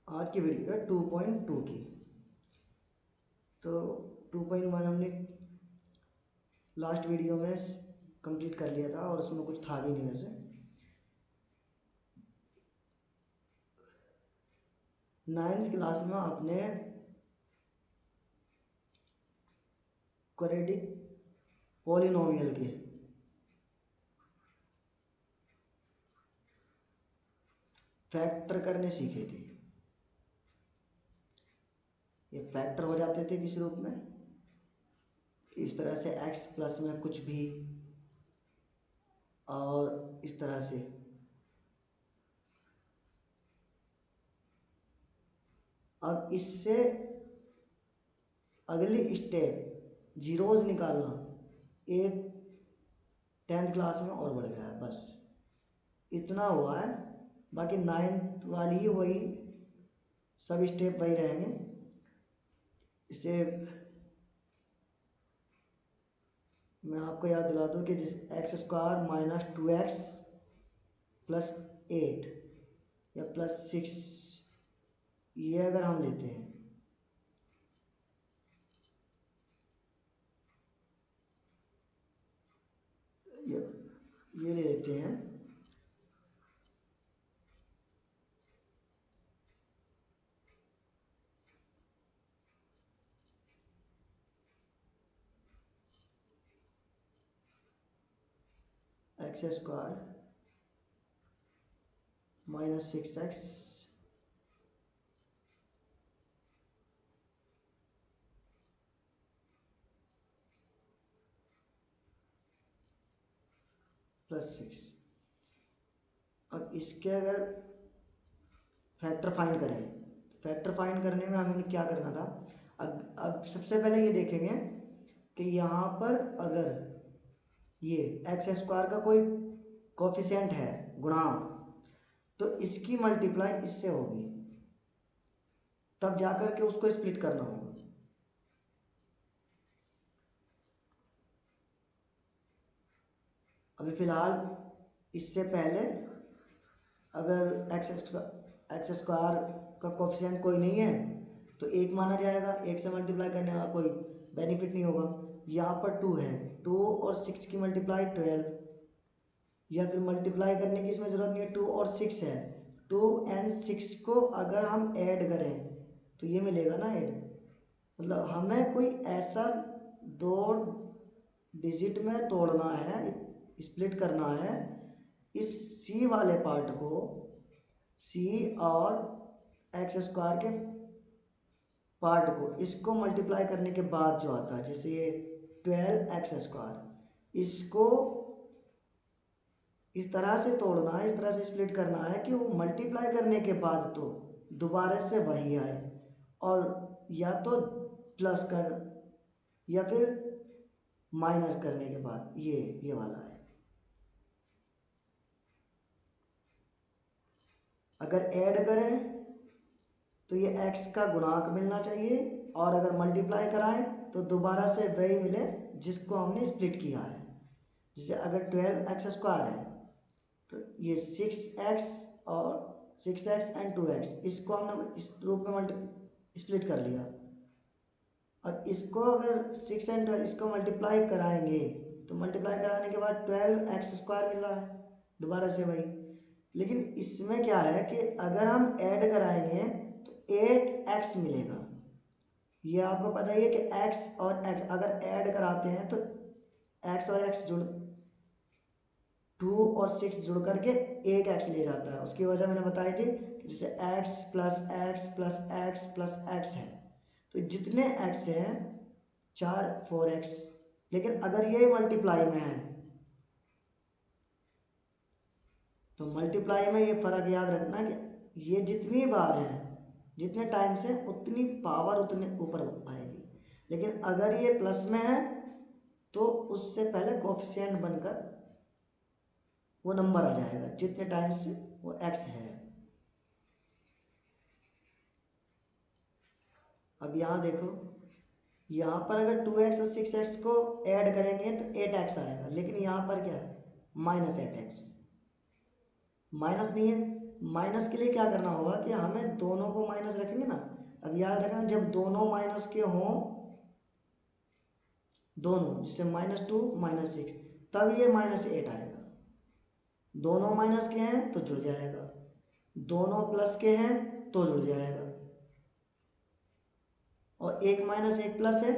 आज की वीडियो है 2.2 की। तो 2.1 हमने लास्ट वीडियो में कंप्लीट कर लिया था और उसमें कुछ था भी नहीं वैसे। 9th क्लास में आपने क्वाड्रेटिक पॉलिनोमियल के फैक्टर करने सीखे थे। ये फैक्टर हो जाते थे किस रूप में, इस तरह से x प्लस में कुछ भी, और इस तरह से अब इससे अगली स्टेप जीरोज निकालना एक 10th क्लास में और बढ़ गया है। बस इतना हुआ है, बाकी 9th वाली ही वही सब स्टेप वही रहेंगे। इसे मैं आपको याद दिला दूं कि जिस x² माइनस 2x प्लस 8 या प्लस 6 ये अगर हम लेते हैं ये लेते हैं x² माइनस 6x प्लस 6। अब इसके अगर फैक्टर फाइंड करें, फैक्टर फाइंड करने में हमें क्या करना था। अब सबसे पहले ये देखेंगे कि यहाँ पर अगर ये x² का कोई कोफिशिएंट है, गुणांक, तो इसकी मल्टीप्लाई इससे होगी, तब जाकर के उसको स्प्लिट करना होगा। अभी फिलहाल इससे पहले अगर x² का कोफिशिएंट कोई नहीं है तो एक माना जाएगा, एक से मल्टीप्लाई करने का कोई बेनिफिट नहीं होगा। यहाँ पर 2 है, 2 और 6 की मल्टीप्लाई 12, या फिर मल्टीप्लाई करने की इसमें ज़रूरत नहीं है, 2 और 6 है, 2 और 6 को अगर हम ऐड करें तो ये मिलेगा ना ऐड। मतलब हमें कोई ऐसा दो डिजिट में तोड़ना है, स्प्लिट करना है इस c वाले पार्ट को, c और x² के पार्ट को, इसको मल्टीप्लाई करने के बाद जो आता है, जैसे ये 12x², इसको इस तरह से तोड़ना है, इस तरह से स्प्लिट करना है कि वो मल्टीप्लाई करने के बाद तो दोबारा से वही आए, और या तो प्लस कर या फिर माइनस करने के बाद ये वाला है। अगर ऐड करें तो ये x का गुणांक मिलना चाहिए, और अगर मल्टीप्लाई कराएं तो दोबारा से वही मिले जिसको हमने स्प्लिट किया है। जैसे अगर 12x² है तो ये 6x और 6x एंड 2x, इसको हमने इस रूप में स्प्लिट कर लिया। और इसको अगर 6 एंड 12 इसको मल्टीप्लाई कराएंगे तो मल्टीप्लाई कराने के बाद 12x² मिल रहा है, दोबारा से वही। लेकिन इसमें क्या है कि अगर हम ऐड कराएंगे तो 8x मिलेगा। ये आपको पता ही है कि x और x अगर ऐड कराते हैं तो x और x जुड़ 2 और 6 जुड़ करके 8x ले जाता है। उसकी वजह मैंने बताई थी, जैसे x plus x plus x plus x है, तो जितने x हैं 4 4x। लेकिन अगर ये मल्टीप्लाई में है तो मल्टीप्लाई में ये फर्क याद रखना कि ये जितनी बार है, जितने टाइम से उतनी पावर उतने ऊपर आएगी। लेकिन अगर ये प्लस में है तो उससे पहले कोफिशिएंट बनकर वो नंबर आ जाएगा जितने टाइम से वो x है। अब यहाँ देखो, यहाँ पर अगर 2x और 6x को ऐड करेंगे तो 8x आएगा, लेकिन यहाँ पर क्या है, -8x, माइनस नहीं है माइनस के लिए क्या करना होगा कि हमें दोनों को माइनस रखेंगे ना। अब याद रखना, जब दोनों माइनस के हों, दोनों जैसे -2 -6, तब ये -8 आएगा। दोनों माइनस के हैं तो जुड़ जाएगा, दोनों प्लस के हैं तो जुड़ जाएगा, और एक माइनस एक प्लस है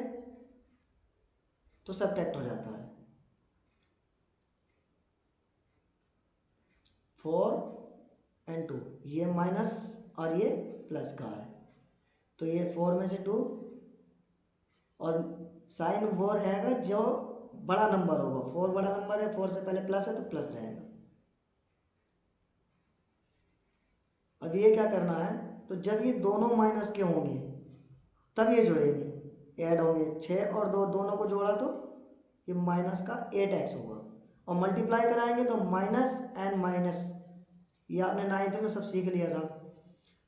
तो सब्ट्रैक्ट हो जाता है। 4 और 2, ये माइनस और ये प्लस का है, तो ये 4 में से 2, और साइन वो रहेगा जो बड़ा नंबर होगा। 4 बड़ा नंबर है, 4 से पहले प्लस है तो प्लस रहेगा। अब ये क्या करना है, तो जब ये दोनों माइनस के होंगे तब ये जुड़ेंगे, ऐड होंगे। 6 और 2 दोनों को जोड़ा तो ये माइनस का 8x होगा, और मल्टीप्लाई कराएंगे तो माइनस एंड माइनस, ये आपने 9th में सब सीख लिया था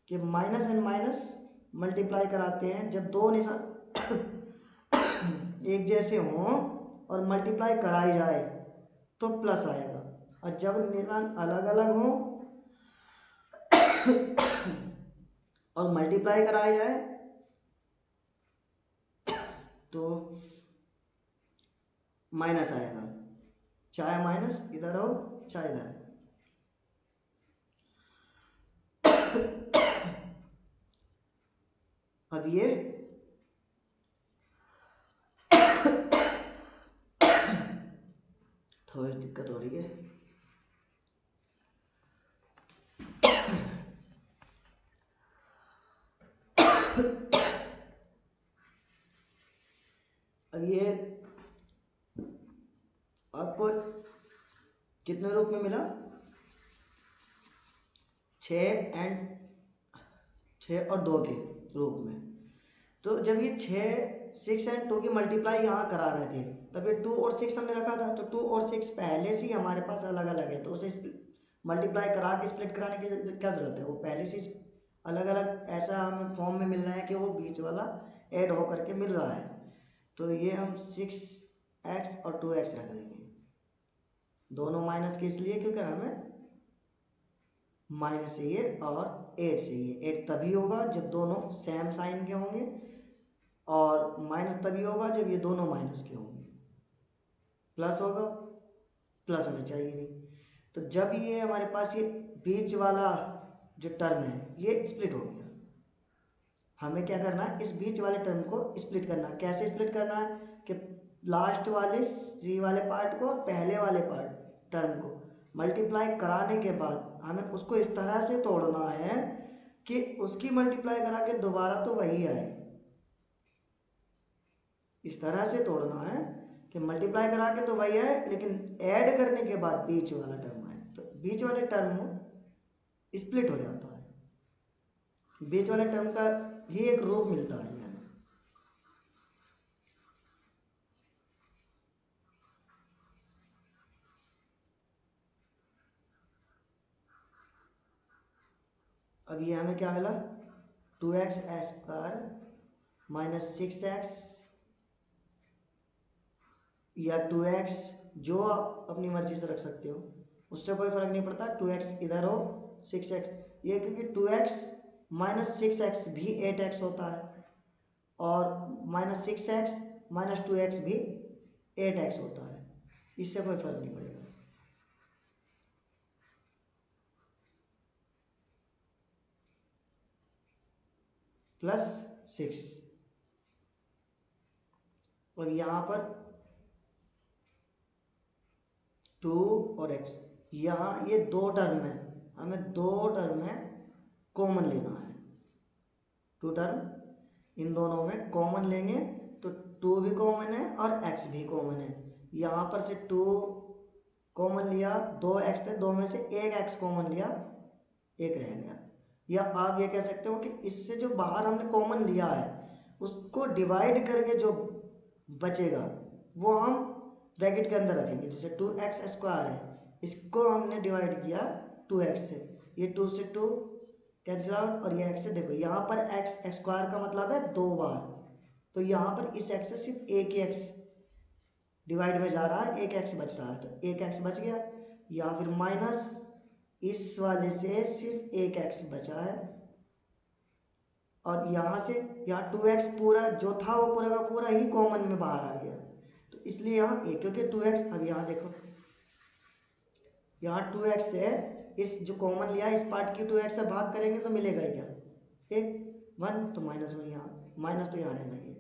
कि माइनस एंड माइनस मल्टीप्लाई कराते हैं जब दो निशान एक जैसे हों और मल्टीप्लाई कराई जाए तो प्लस आएगा, और जब निशान अलग अलग हों और मल्टीप्लाई कराई जाए तो माइनस आएगा, चाहे माइनस इधर हो चाहे इधर। अब ये थोड़ी दिक्कत हो रही है। अब ये आपको कितने रूप में मिला, 6 और 2 के रूप में। तो जब ये 6 और 2 की मल्टीप्लाई यहाँ करा रहे थे तब ये 2 और 6 हमने रखा था, तो 2 और 6 पहले से ही हमारे पास अलग अलग है, तो उसे मल्टीप्लाई करा के स्प्लिट कराने की क्या जरूरत है, वो पहले से अलग अलग ऐसा हमें फॉर्म में मिल रहा है कि वो बीच वाला ऐड होकर के मिल रहा है। तो ये हम 6x और 2x रख देंगे, दोनों माइनस के इसलिए क्योंकि हमें माइनस चाहिए और 8 चाहिए। 8 तभी होगा जब दोनों सेम साइन के होंगे, और माइनस तभी होगा जब ये दोनों माइनस के होंगे। प्लस होगा, प्लस हमें चाहिए नहीं। तो जब ये हमारे पास ये बीच वाला जो टर्म है ये स्प्लिट हो गया, हमें क्या करना है, इस बीच वाले टर्म को स्प्लिट करना है। कैसे स्प्लिट करना है कि लास्ट वाले सी वाले पार्ट को पहले वाले पार्ट टर्म को मल्टीप्लाई कराने के बाद हमें उसको इस तरह से तोड़ना है कि उसकी मल्टीप्लाई करा के दोबारा तो वही आए। इस तरह से तोड़ना है कि मल्टीप्लाई करा के तो वही आए, लेकिन ऐड करने के बाद बीच वाला टर्म आए, तो बीच वाले टर्म स्प्लिट हो जाता है। बीच वाले टर्म का ही एक रूप मिलता है हमें। अब ये हमें क्या मिला, 2x² माइनस 6x या 2x, जो आप अपनी मर्जी से रख सकते हो, उससे कोई फर्क नहीं पड़ता। 2x इधर हो 6x, ये क्योंकि 2x माइनस 6x भी 8x होता है, और माइनस 6x माइनस 2x भी 8x होता है, इससे कोई फर्क नहीं पड़ेगा। प्लस 6, और यहाँ पर 2 और x, यहाँ ये दो टर्म है, हमें दो टर्म में कॉमन लेना है। 2 टर्म इन दोनों में कॉमन लेंगे तो 2 भी कॉमन है और x भी कॉमन है। यहाँ पर से 2 कॉमन लिया, 2x थे, 2 में से एक x कॉमन लिया, एक रह गया। या आप ये कह सकते हो कि इससे जो बाहर हमने कॉमन लिया है उसको डिवाइड करके जो बचेगा वो हम ब्रैकेट के अंदर रखेंगे। जैसे 2x² है, इसको हमने डिवाइड किया 2x से, ये 2 से 2 कैंसिल आउट, और ये x से देखो यहाँ पर x² का मतलब है 2 बार, तो यहाँ पर इस x से सिर्फ एक ही x डिवाइड में जा रहा है, एक x बच रहा है, तो एक x बच गया। या फिर माइनस इस वाले से सिर्फ एक एक्स बचा है, और यहाँ से यहाँ 2x पूरा जो था वो पूरा का पूरा ही कॉमन में बाहर आ गया, तो इसलिए यहाँ a, क्योंकि 2x, अब यहाँ देखो यहाँ 2x है, इस जो कॉमन लिया इस पार्ट की 2x से भाग करेंगे तो मिलेगा ही क्या, एक 1, तो -1 यहाँ, माइनस तो यहाँ रहना ही है।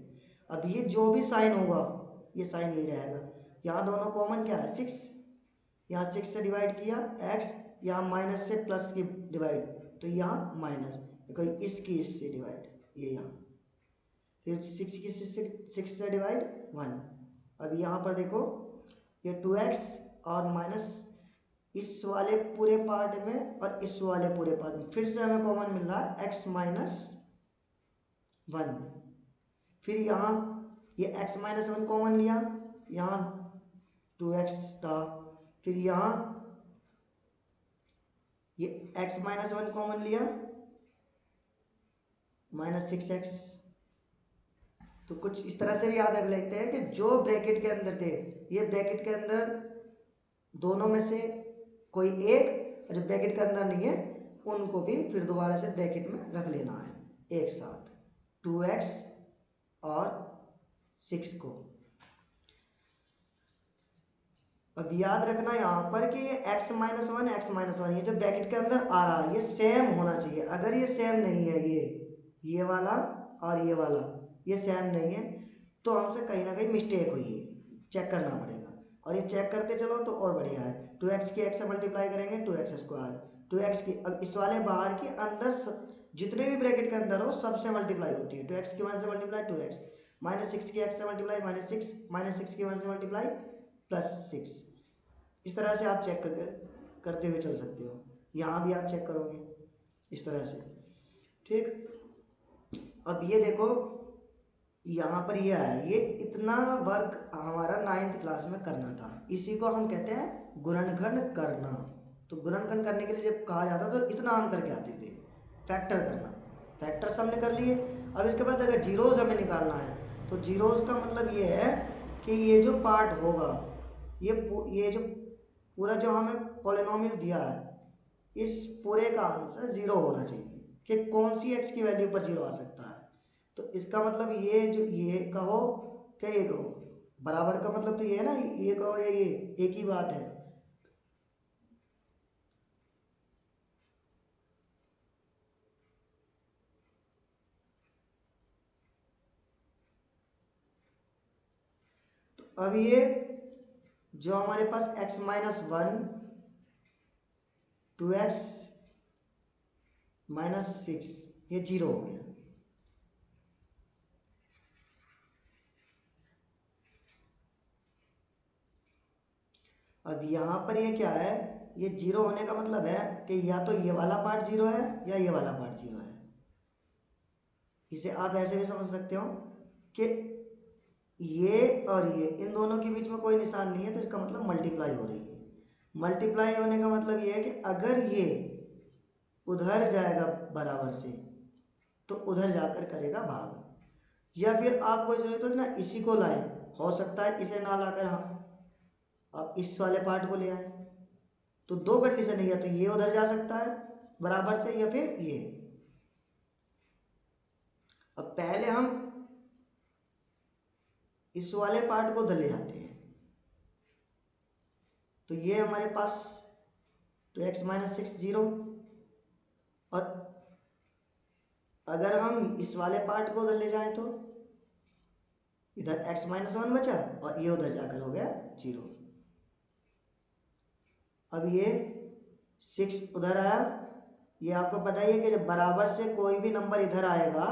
अब ये जो भी साइन होगा ये साइन यही रहेगा। यहाँ दोनों कॉमन क्या है 6, यहाँ 6 से डिवाइड किया x, यहाँ माइनस से प्लस की डिवाइड, तो यहाँ माइनस, देखो इसकी इससे डिवाइड, ये यहाँ फिर 6 की 6 से डिवाइड 1। अब यहाँ पर देखो ये 2x और माइनस इस वाले पूरे पार्ट में और इस वाले पूरे पार्ट में फिर से हमें कॉमन मिल रहा है x - 1। फिर यहाँ ये x - 1 कॉमन लिया, यहाँ 2x था, फिर यहाँ ये x - 1 कॉमन लिया -6x। तो कुछ इस तरह से भी याद रख लेते हैं कि जो ब्रैकेट के अंदर थे, ये ब्रैकेट के अंदर दोनों में से कोई एक, जो ब्रैकेट के अंदर नहीं है उनको भी फिर दोबारा से ब्रैकेट में रख लेना है एक साथ, 2x और 6 को। अब याद रखना यहाँ पर कि ये x - 1 ये जो ब्रैकेट के अंदर आ रहा है ये सेम होना चाहिए। अगर ये सेम नहीं है, ये वाला और ये वाला ये सेम नहीं है, तो हमसे कहीं ना कहीं मिस्टेक हुई है, चेक करना पड़ेगा। और ये चेक करते चलो तो और बढ़िया है। 2x की x से मल्टीप्लाई करेंगे 2x स्क्वायर, 2x की, अब इस वाले बाहर की अंदर जितने भी ब्रैकेट के अंदर हो सबसे मल्टीप्लाई होती है। 2x की 1 से मल्टीप्लाई 2x, -6 की x से मल्टीप्लाई -6, -6 की 1 से मल्टीप्लाई +6। इस तरह से आप चेक करते हुए चल सकते हो। यहाँ भी आप चेक करोगे इस तरह से, ठीक। अब ये देखो यहाँ पर ये है, ये इतना वर्क हमारा 9th क्लास में करना था, इसी को हम कहते हैं गुणनखंड करना। तो गुणनखंड करने के लिए जब कहा जाता तो इतना हम करके आते थे, फैक्टर करना। फैक्टर्स हमने कर लिए। अब इसके बाद अगर जीरोज हमें निकालना है तो जीरोज का मतलब ये है कि ये जो पार्ट होगा, ये जो पूरा जो हमें पॉलिनोमियल दिया है, इस पूरे का आंसर 0 होना चाहिए। कि कौन सी x की वैल्यू पर 0 आ सकता है, तो इसका मतलब ये जो ये कहो क्या ये कहो, बराबर का मतलब तो ये है ना, ये कहो या ये एक ही बात है। तो अब ये जो हमारे पास x - 1 2x - 6 ये 0 हो गया। अब यहाँ पर ये क्या है, ये 0 होने का मतलब है कि या तो ये वाला पार्ट 0 है या ये वाला पार्ट 0 है। इसे आप ऐसे भी समझ सकते हो कि ये और ये इन दोनों के बीच में कोई निशान नहीं है, तो इसका मतलब मल्टीप्लाई हो रही है। मल्टीप्लाई होने का मतलब ये है कि अगर ये उधर जाएगा बराबर से तो उधर जाकर करेगा भाग, या फिर आप कोई जरूरी थोड़ी ना इसी को लाए, हो सकता है इसे ना लाकर आप इस वाले पार्ट को ले आए। तो दो कंडीशन है, या तो ये उधर जा सकता है बराबर से या फिर ये। अब पहले हम इस वाले पार्ट को उधर ले जाते हैं, तो ये हमारे पास तो x - 6 0, और अगर हम इस वाले पार्ट को उधर ले जाएं तो इधर x - 1 बचा और ये उधर जाकर हो गया 0। अब ये 6 उधर आया, ये आपको पता ही है कि जब बराबर से कोई भी नंबर इधर आएगा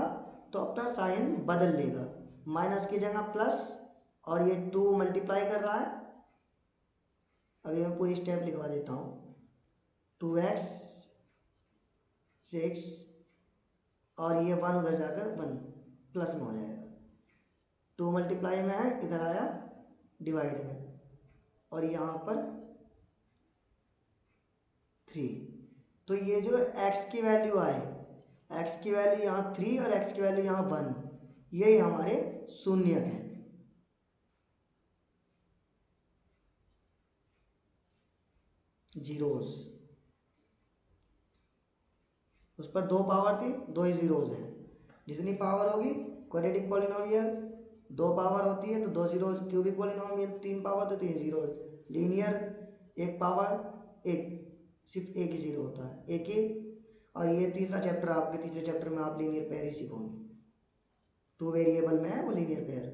तो अपना साइन बदल लेगा, माइनस की जगह प्लस, और ये 2 मल्टीप्लाई कर रहा है। अभी मैं पूरी स्टेप लिखवा देता हूँ, 2x 6 और ये 1 उधर जाकर 1 प्लस में हो जाएगा, 2 मल्टीप्लाई में है इधर आया डिवाइड में, और यहाँ पर 3। तो ये जो x की वैल्यू आए, x की वैल्यू यहाँ 3 और x की वैल्यू यहाँ 1, यही हमारे शून्यक हैं। जीरोस। उस पर 2 पावर थी, 2 ही जीरोज हैं। जितनी पावर होगी क्वाड्रेटिक पॉलिनोमियल 2 पावर होती है तो 2 जीरोज, क्यूबिक पॉलिनोमियल 3 पावर तो 3 जीरोज, लीनियर 1 पावर 1, सिर्फ एक ही जीरो होता है, एक ही। और ये तीसरा चैप्टर, आपके तीसरे चैप्टर में आप लीनियर पेयर ही सीखोगे। 2 वेरिएबल में है वो लीनियर पेयर,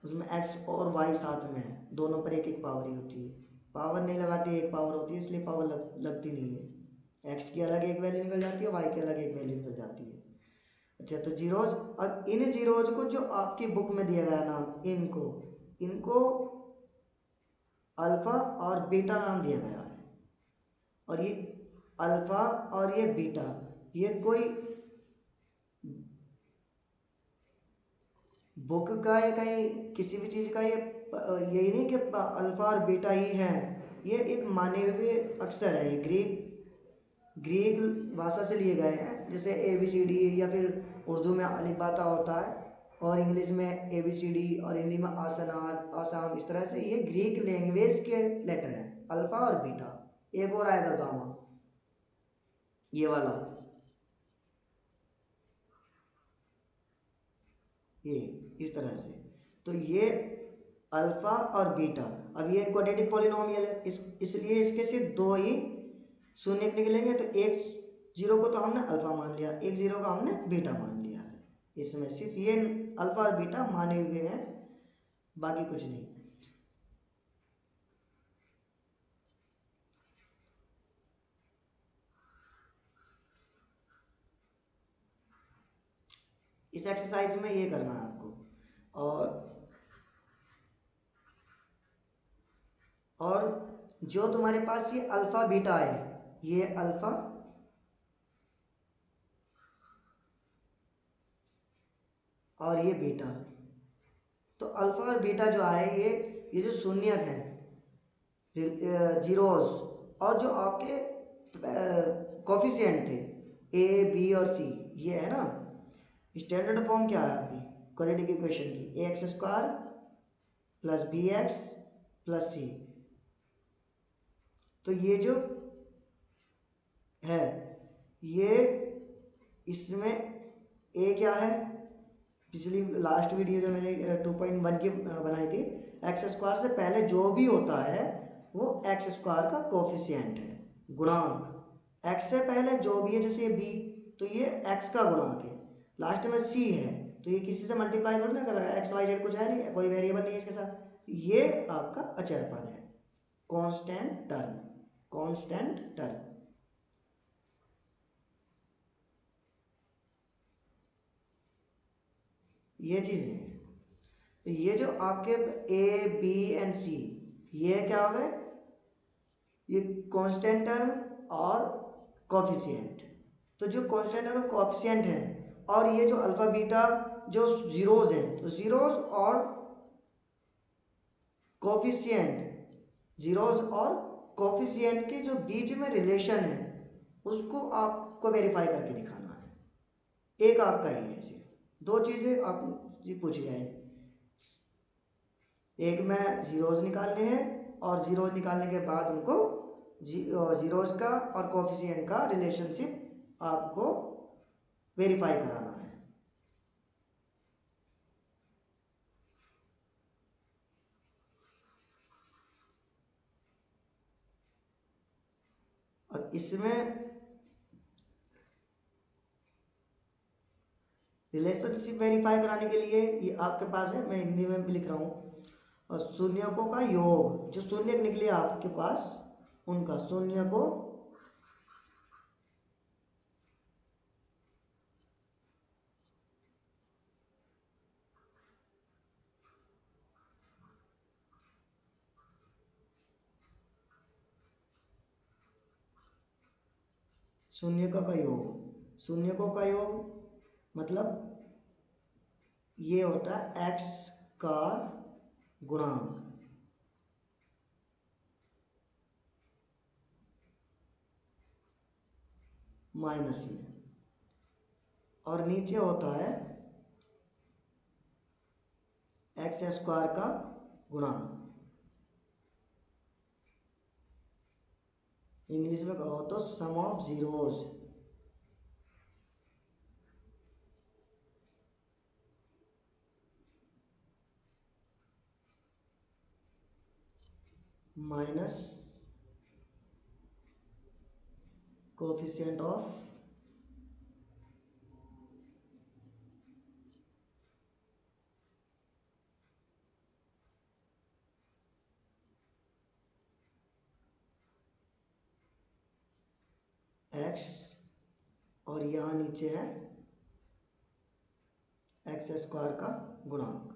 उसमें एक्स और वाई साथ में है, दोनों पर एक एक पावर ही होती है। पावर नहीं लगाती, एक पावर होती है, इसलिए पावर लगती नहीं है। एक्स की अलग एक वैल्यू निकल जाती है, वाई की अलग एक वैल्यू निकल जाती है। अच्छा, तो जीरोज, और इन जीरोज को जो आपकी बुक में दिया गया नाम, इनको अल्फा और बीटा नाम दिया गया है। और ये अल्फा और ये बीटा, ये कोई बुक का या कहीं किसी भी चीज़ का ये यही नहीं कि अल्फा और बीटा ही है, ये एक माने हुए अक्षर है। ये ग्रीक भाषा से लिए गए हैं, जैसे ABCD, या फिर उर्दू में अलिफ-बा-ता होता है, और इंग्लिश में ABCD, और हिंदी में आसाम, इस तरह से ये ग्रीक लैंग्वेज के लेटर हैं, अल्फा और बीटा। एक और आएगा गामा, ये वाला, ये इस तरह से। तो ये अल्फा और बीटा, अब ये क्वाड्रेटिक पॉलिनोमियल है, इसलिए इसके सिर्फ 2 ही शून्य निकलेंगे। तो एक जीरो को तो हमने अल्फा मान लिया, एक जीरो का हमने बीटा मान लिया है। इसमें सिर्फ ये अल्फा और बीटा माने हुए हैं, बाकी कुछ नहीं। इस एक्सरसाइज में ये करना है आपको। और जो तुम्हारे पास ये अल्फा बीटा है, ये अल्फा और ये बीटा, तो अल्फा और बीटा जो आए, ये जो शून्यक है, जीरोस, और जो आपके कोफिशिएंट थे A, B और C, ये है ना। स्टैंडर्ड फॉर्म क्या है आपकी क्वाड्रेटिक इक्वेशन की? ax² plus bx plus c। तो ये जो है, ये इसमें a क्या है, पिछली लास्ट वीडियो जो मैंने 2.1 की बनाई थी, x² से पहले जो भी होता है वो x² का कोफिशिएंट है, गुणांक। x से पहले जो भी है, जैसे b, तो ये x का गुणांक है। लास्ट में c है, तो ये किसी से मल्टीप्लाई थोड़ी ना कर रहा है, एक्स वाई जेड कुछ है नहीं, कोई वेरिएबल नहीं है इसके साथ। ये आपका अचर पद है, कांस्टेंट टर्म। ये चीज़ है। तो ये जो आपके A, B एंड C, ये क्या हो गए? ये कांस्टेंट टर्म और कोफिशिएंट। तो जो कांस्टेंट टर्म और कोफिशिएंट है, और ये जो अल्फा बीटा जो जीरोज हैं, तो जीरोज और कोफिशिएंट के जो बीच में रिलेशन है, उसको आपको वेरीफाई करके दिखाना है। एक आपका ही है, सिर्फ 2 चीज़ें आप जी पूछ गए। एक में जीरोज निकालने हैं, और जीरोज निकालने के बाद उनको जीरोज का और कोफिशिएंट का रिलेशनशिप आपको वेरीफाई कराना है। और इसमें रिलेशनशिप वेरीफाई कराने के लिए ये आपके पास है, मैं हिंदी में भी लिख रहा हूँ, और शून्यकों का योग, जो शून्यक निकले आपके पास, उनका शून्यकों शून्यकों का योग मतलब ये होता है x का गुणांक माइनस में, और नीचे होता है x² का गुणांक। इंग्लिश में कहो तो sum of zeros. Minus coefficient of x, और यहाँ नीचे है एक्स स्क्वायर का गुणांक।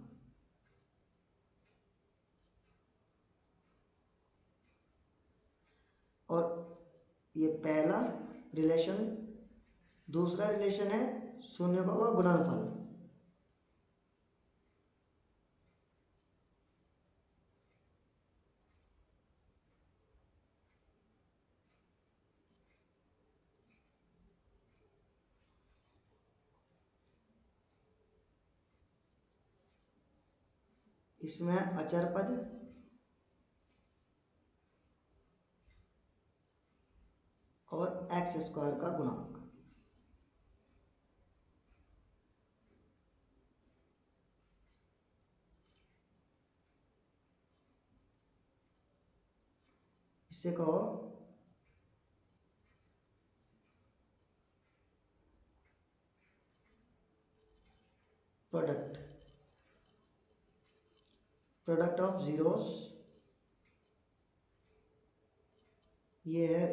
और ये पहला रिलेशन, दूसरा रिलेशन है शून्य का गुणनफल। इसमें अचर पद और एक्स स्क्वायर का गुणांक। इससे कहो प्रोडक्ट, प्रोडक्ट ऑफ जीरोस, ये है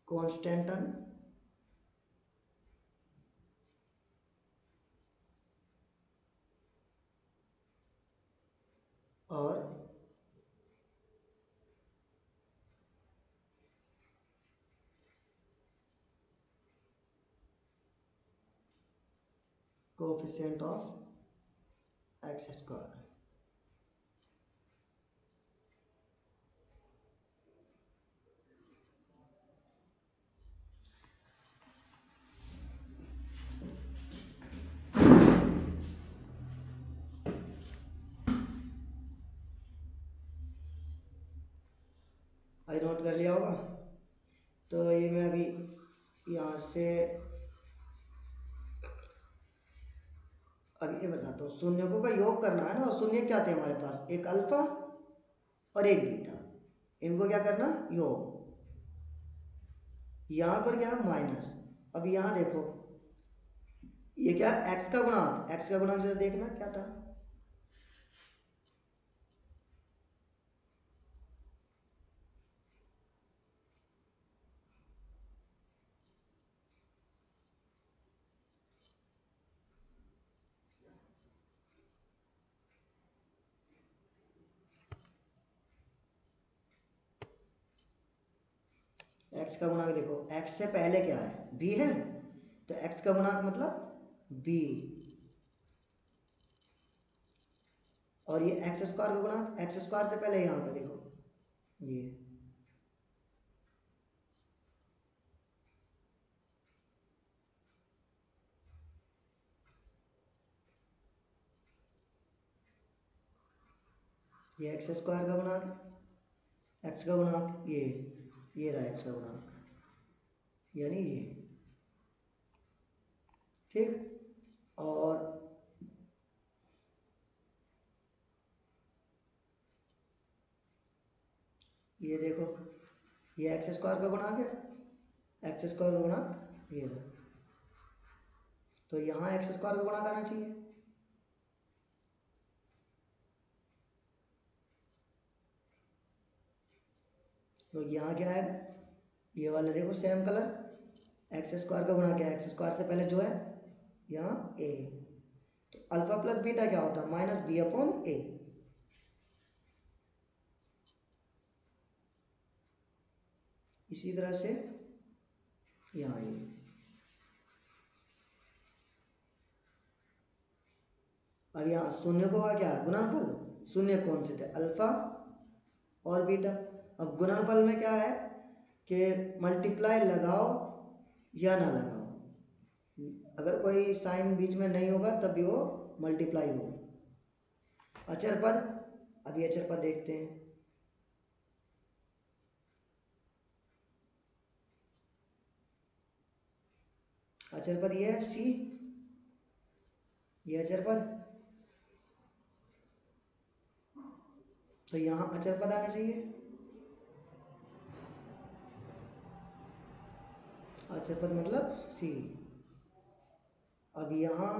कॉन्स्टेंटन और coefficient of x square. I note कर लिया होगा। तो ये मैं अभी यहाँ से अब ये बताता हूँ, शून्यकों का योग करना है ना, और शून्य क्या थे हमारे पास, एक अल्फा और एक बीटा, इनको क्या करना, योग। यहाँ पर क्या है, माइनस। अब यहाँ देखो ये क्या है, एक्स का गुणांक, एक्स का गुणांक जरा देखना क्या था, एक्स का गुणांक देखो, एक्स से पहले क्या है, बी है, तो एक्स का गुणांक मतलब बी, और ये एक्स स्क्वायर का गुणांक, एक्स स्क्वायर से पहले यहाँ पे देखो ये एक्स स्क्वायर का गुणांक, एक्स का गुणांक ये रहा एक्स का गुणांक, यानी ये, ठीक। और ये देखो ये एक्स स्क्वायर का गुणांक है, एक्स स्क्वायर का गुणांक ये रहा, तो यहाँ एक्स स्क्वायर का गुणांक आना चाहिए। तो यहाँ क्या है, ये वाला देखो सेम कलर, एक्स स्क्वायर का गुणा क्या है, एक्स स्क्वायर से पहले जो है यहाँ ए, तो अल्फा प्लस बीटा क्या होता है, माइनस बी अपॉन ए। इसी तरह से यहाँ ये, अब यहाँ शून्य को का क्या है, गुणनफल, शून्य कौन से थे, अल्फा और बीटा। अब गुणनफल में क्या है कि मल्टीप्लाई लगाओ या ना लगाओ, अगर कोई साइन बीच में नहीं होगा तब भी वो मल्टीप्लाई होगा। अचर पद, अभी अचर पद देखते हैं, अचर पद ये है सी, ये अचर पद, तो यहाँ अचर पद आना चाहिए, अचर पद मतलब सी। अब यहाँ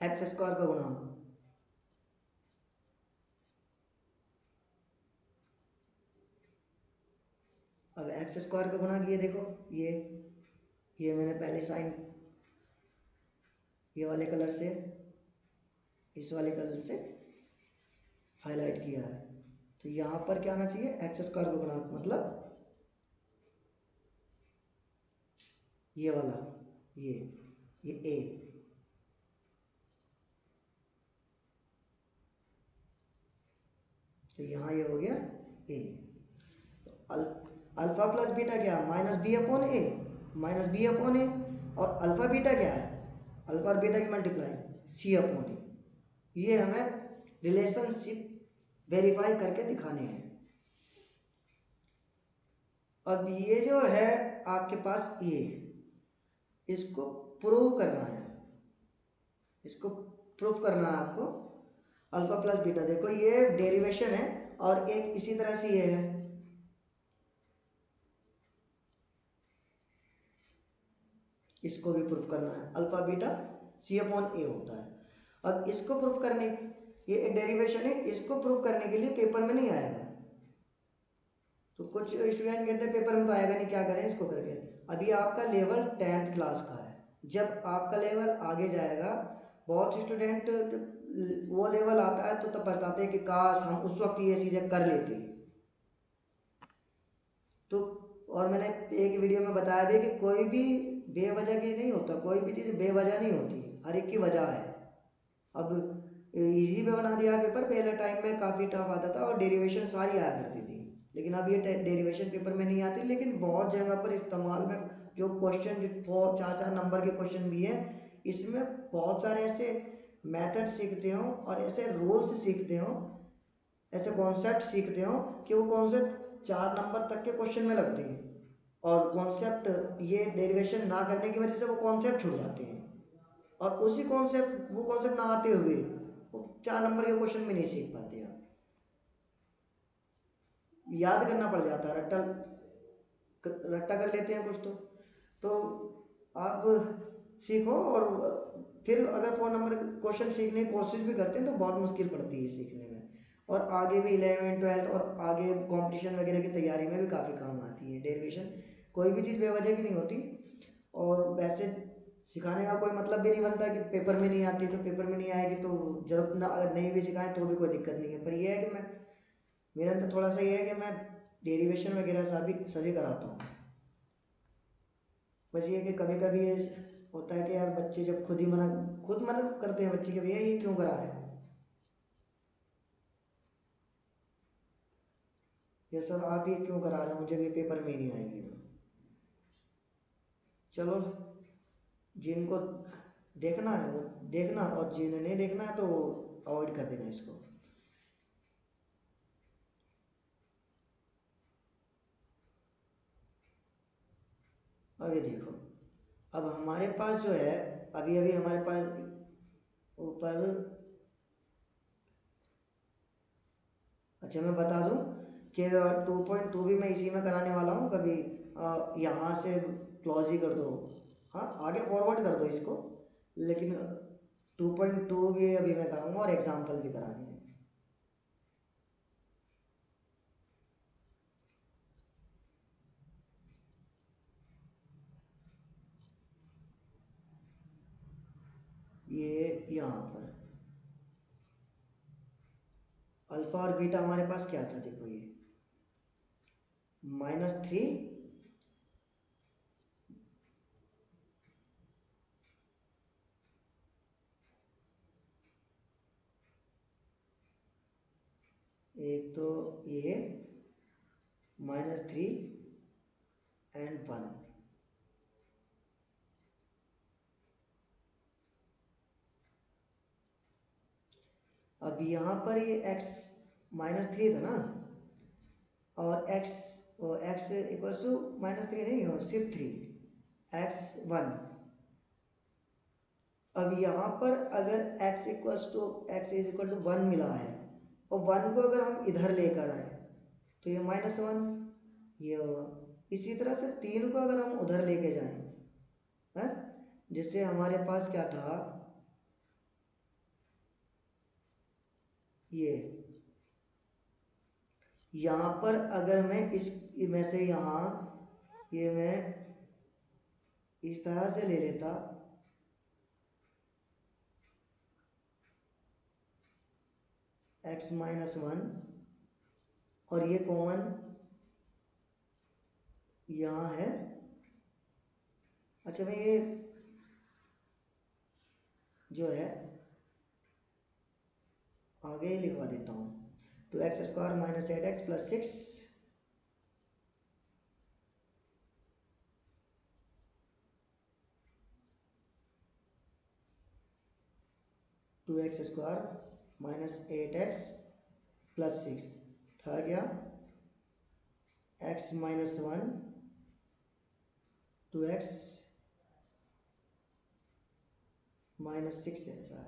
एक्स स्क्वायर का गुणांक, अब एक्स स्क्वायर का गुणांक ये देखो, ये मैंने पहले साइन ये वाले कलर से इस वाले कलर से हाईलाइट किया है। तो यहाँ पर क्या आना चाहिए, एक्स स्क्वायर का गुणांक मतलब ये वाला, ये ए। तो यहाँ ये हो गया ए। तो अल्फा प्लस बीटा क्या, माइनस बी अपॉन ए, माइनस बी अपॉन ए। और अल्फा बीटा क्या है, अल्फा और बीटा की मल्टीप्लाई सी अपॉन ए। ये हमें रिलेशनशिप वेरीफाई करके दिखाने हैं। अब ये जो है आपके पास ये, इसको प्रूव करना है, इसको प्रूफ करना है आपको। अल्फा प्लस बीटा, देखो ये डेरिवेशन है और एक इसी तरह से ये है, इसको भी प्रूफ करना है। अल्फा बीटा सी अपॉन ए होता है। अब इसको प्रूफ करने, ये एक डेरिवेशन है, इसको प्रूफ करने के लिए पेपर में नहीं आएगा। तो कुछ स्टूडेंट कहते हैं पेपर में तो आएगा नहीं, क्या करें इसको करके। अभी आपका लेवल 10th क्लास का है, जब आपका लेवल आगे जाएगा, बहुत स्टूडेंट वो लेवल आता है तो तब पछताते हैं कि काश हम उस वक्त ये चीज़ें कर लेते। तो और मैंने एक वीडियो में बताया भी कि कोई भी बेवजह की नहीं होता, कोई भी चीज़ बेवजह नहीं होती, हर एक की वजह है। अब इजी पे बना दिया पेपर, पहले टाइम में काफ़ी टफ आता था और डेरिवेशन सारी आया करती थी, लेकिन अब ये डेरिवेशन पेपर में नहीं आती, लेकिन बहुत जगह पर इस्तेमाल में जो क्वेश्चन जो 4-4 नंबर के क्वेश्चन भी हैं, इसमें बहुत सारे ऐसे मेथड सीखते हो और ऐसे रूल्स सीखते हो, ऐसे कॉन्सेप्ट सीखते हो कि वो कॉन्सेप्ट 4 नंबर तक के क्वेश्चन में लगते हैं। और कॉन्सेप्ट ये डेरिवेशन ना करने की वजह से वो कॉन्सेप्ट छूट जाते हैं, और उसी कॉन्सेप्ट वो कॉन्सेप्ट ना आते हुए वो 4 नंबर के क्वेश्चन में नहीं सीख पाते आप, याद करना पड़ जाता है, रट्टा कर लेते हैं कुछ। तो आप सीखो, और फिर अगर 4 नंबर क्वेश्चन सीखने की कोशिश भी करते हैं तो बहुत मुश्किल पड़ती है सीखने में, और आगे भी 11th 12th और आगे कंपटीशन वगैरह की तैयारी में भी काफ़ी काम आती है डेरिवेशन। कोई भी चीज़ बेवजह की नहीं होती, और वैसे सिखाने का कोई मतलब भी नहीं बनता कि पेपर में नहीं आती तो पेपर में नहीं आएगी तो जरूरत ना, अगर नहीं भी सिखाएं तो भी कोई दिक्कत नहीं है। पर यह है कि मैं, मेरे अंदर थोड़ा सा ये है कि मैं डेरिवेशन वगैरह सभी कराता हूँ। बस ये कि कभी कभी ये होता है कि यार बच्चे जब खुद मना करते हैं बच्चे के, भैया ये क्यों करा रहे हो, ये सब आप ये क्यों करा रहे हो जब ये पेपर में ही नहीं आएगी। चलो, जिनको देखना है वो देखना, और जिन्हें नहीं देखना है तो अवॉइड कर देना इसको। अब ये देखो, अब हमारे पास जो है, अभी अभी हमारे पास ऊपर, अच्छा मैं बता दूं कि 2.2 भी मैं इसी में कराने वाला हूँ। कभी यहाँ से क्लोज ही कर दो, हाँ आगे फॉरवर्ड कर दो इसको, लेकिन 2.2 भी अभी मैं कराऊंगा और एग्जाम्पल भी कराने हैं। ये यहाँ पर अल्फा और बीटा हमारे पास क्या था, देखो ये -3 एक तो ये -3 एंड 1। अब यहाँ पर ये x -3 था ना, और x इक्वल्स टू -3 नहीं हो, सिर्फ 3 x1। अब यहाँ पर अगर x इज इक्वल टू 1 मिला है और 1 को अगर हम इधर लेकर आए तो ये -1 ये होगा। इसी तरह से 3 को अगर हम उधर लेके जाएं है, जिससे हमारे पास क्या था, ये यहाँ पर अगर मैं इस में से यहाँ ये मैं इस तरह से ले लेता x-1 और ये कॉमन यहाँ है। अच्छा मैं ये जो है आगे ही लिखवा देता हूँ, 2x² - 8x + 6 2x² - 8x + 6 था क्या, x-1 2x -6 है,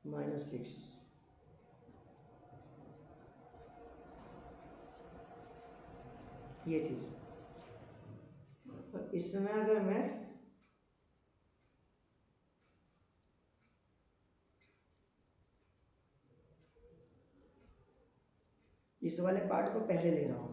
-6 ये चीज। इसमें अगर मैं इस वाले पार्ट को पहले ले रहा हूं,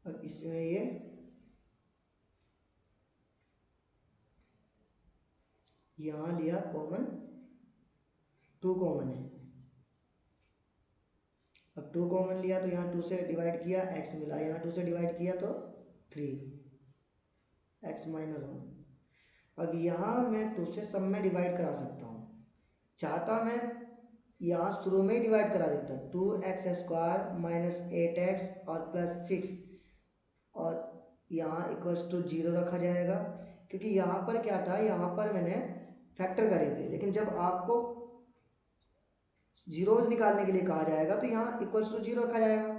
और इसमें ये यहाँ लिया कॉमन, 2 कॉमन है। अब 2 कॉमन लिया तो यहाँ 2 से डिवाइड किया x मिला, यहाँ 2 से डिवाइड किया तो 3 x-1। अब यहाँ मैं 2 से सब में डिवाइड करा सकता हूँ, चाहता मैं यहाँ शुरू में ही डिवाइड करा देता, 2x² - 8x और +6 और यहाँ = 0 रखा जाएगा, क्योंकि यहाँ पर क्या था, यहाँ पर मैंने फैक्टर करे थे, लेकिन जब आपको जीरोज निकालने के लिए कहा जाएगा तो यहाँ =0 रखा जाएगा।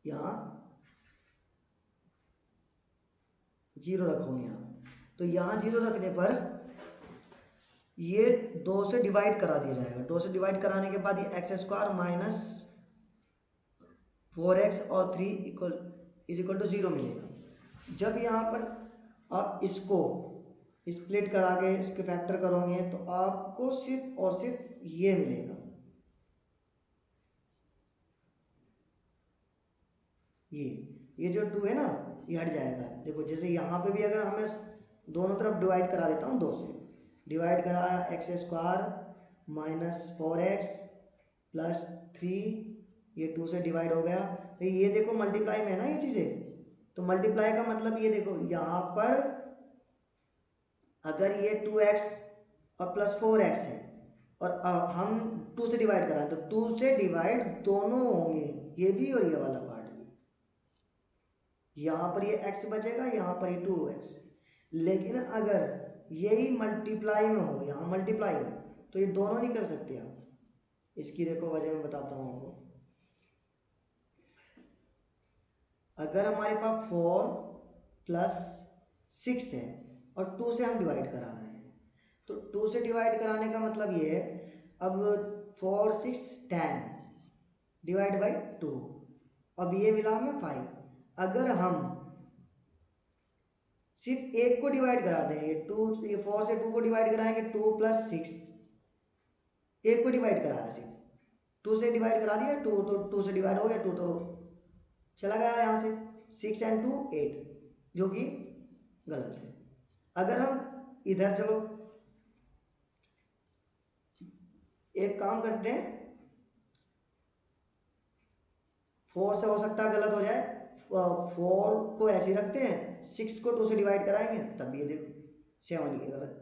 यहाँ 0 रखोगे यहाँ, तो यहाँ 0 रखने पर ये 2 से डिवाइड करा दिया जाएगा। 2 से डिवाइड कराने के बाद ये x² - 4x और 3 = 0 मिलेगा। जब यहाँ पर आप इसको स्प्लिट करा के इसके फैक्टर करोगे तो आपको सिर्फ और सिर्फ ये मिलेगा, ये जो 2 है ना ये हट जाएगा। देखो जैसे यहाँ पे भी अगर हमें दोनों तरफ डिवाइड करा देता हूँ, 2 से डिवाइड करा, x² - 4x + 3 ये 2 से डिवाइड हो गया, तो ये देखो मल्टीप्लाई में है ना ये चीजें, तो मल्टीप्लाई का मतलब ये देखो यहाँ पर अगर ये 2x और +4x है और हम 2 से डिवाइड कराएं तो 2 से डिवाइड दोनों होंगे, ये भी और ये वाला पार्ट भी। यहाँ पर ये x बचेगा, यहाँ पर ये 2x। लेकिन अगर यही मल्टीप्लाई में हो, यहाँ मल्टीप्लाई हो, तो ये दोनों नहीं कर सकते आप। इसकी देखो वजह मैं बताता हूँ आपको। अगर हमारे पास 4 + 6 है और 2 से हम डिवाइड करा रहे हैं, तो 2 से डिवाइड कराने का मतलब ये है, अब 4 6 10 डिवाइड बाई 2, अब ये मिला हमें 5। अगर हम सिर्फ एक को डिवाइड करा दें, ये 4 से 2 को डिवाइड कराएंगे, 2 + 6 एक को डिवाइड कराया, सिर्फ 2 से डिवाइड करा दिया, 2 तो 2 से डिवाइड हो गया, 2 तो चला गया यहाँ से, 6 और 2 8, जो कि गलत है। अगर हम इधर चलो एक काम करते हैं, 4 से हो सकता है गलत हो जाए, 4 को ऐसे ही रखते हैं, 6 को 2 से डिवाइड कराएंगे, तब ये देखो 7 ये गलत।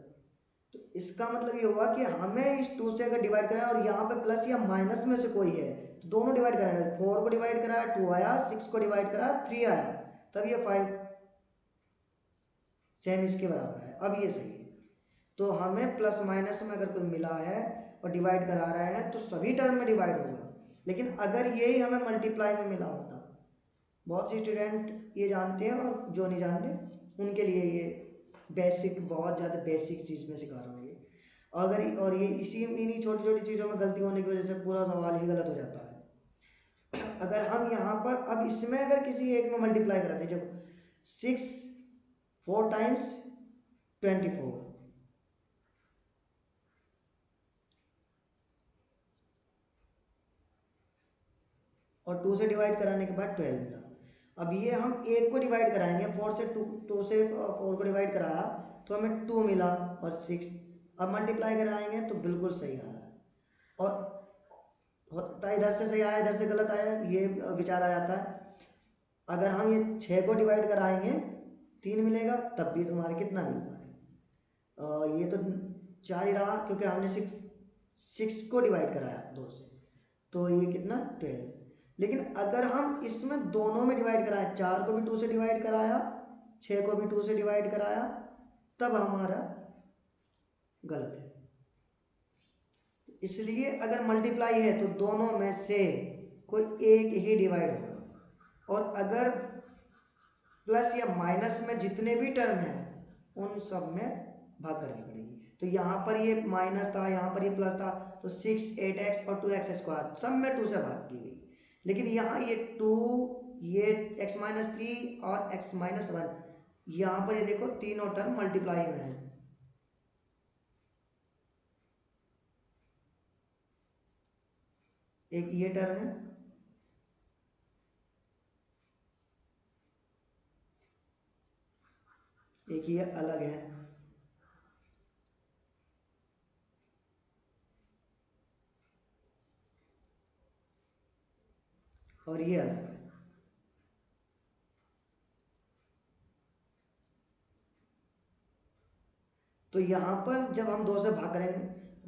तो इसका मतलब ये हुआ कि हमें इस 2 से अगर डिवाइड कराया और यहाँ पे प्लस या माइनस में से कोई है तो दोनों डिवाइड कराएंगे, 4 को डिवाइड कराया 2 आया, 6 को डिवाइड कराया 3 आया, तब ये 5 सेम इसके बराबर है। अब ये सही है, तो हमें प्लस माइनस में अगर कोई मिला है और डिवाइड करा रहा है तो सभी टर्म में डिवाइड होगा। लेकिन अगर यही हमें मल्टीप्लाई में मिला होता, बहुत से स्टूडेंट ये जानते हैं और जो नहीं जानते उनके लिए ये बेसिक, बहुत ज़्यादा बेसिक चीज़ में सिखा रहा हूँ ये। और ये इसी इन्हीं छोटी छोटी चीज़ों में गलती होने की वजह से पूरा सवाल ही गलत हो जाता है। अगर हम यहाँ पर अब इसमें अगर किसी एक में मल्टीप्लाई कराते हैं, जब 6 4 टाइम्स 24 और 2 से डिवाइड कराने के बाद 12 मिला। अब ये हम एक को डिवाइड कराएंगे, 4 से 2 से 4 को डिवाइड कराया तो हमें 2 मिला और 6। अब मल्टीप्लाई कराएंगे तो बिल्कुल सही आ रहा है। और होता इधर से सही आया इधर से गलत आया, ये विचार आ जाता है। अगर हम ये 6 को डिवाइड कराएंगे 3 मिलेगा, तब भी तुम्हारे कितना मिल रहा है, ये तो 4 ही रहा क्योंकि हमने सिर्फ 6 को डिवाइड कराया 2 से, तो ये कितना 12। लेकिन अगर हम इसमें दोनों में डिवाइड कराया, 4 को भी 2 से डिवाइड कराया, 6 को भी 2 से डिवाइड कराया, तब हमारा गलत है। इसलिए अगर मल्टीप्लाई है तो दोनों में से कोई एक ही डिवाइड होगा। और अगर प्लस या माइनस में जितने भी टर्म हैं उन सब में भाग करनी पड़ेगी। तो यहाँ पर ये माइनस था, यहाँ पर ये प्लस था, तो 6 8x और 2x स्क्वायर सब में 2 से भाग की गई। लेकिन यहाँ ये 2, ये x-3 और x-1, यहाँ पर ये देखो तीनों टर्म मल्टीप्लाई में है। एक ये टर्म है, एक ये अलग है, और ये अलग है। तो यहाँ पर जब हम 2 से भाग करेंगे,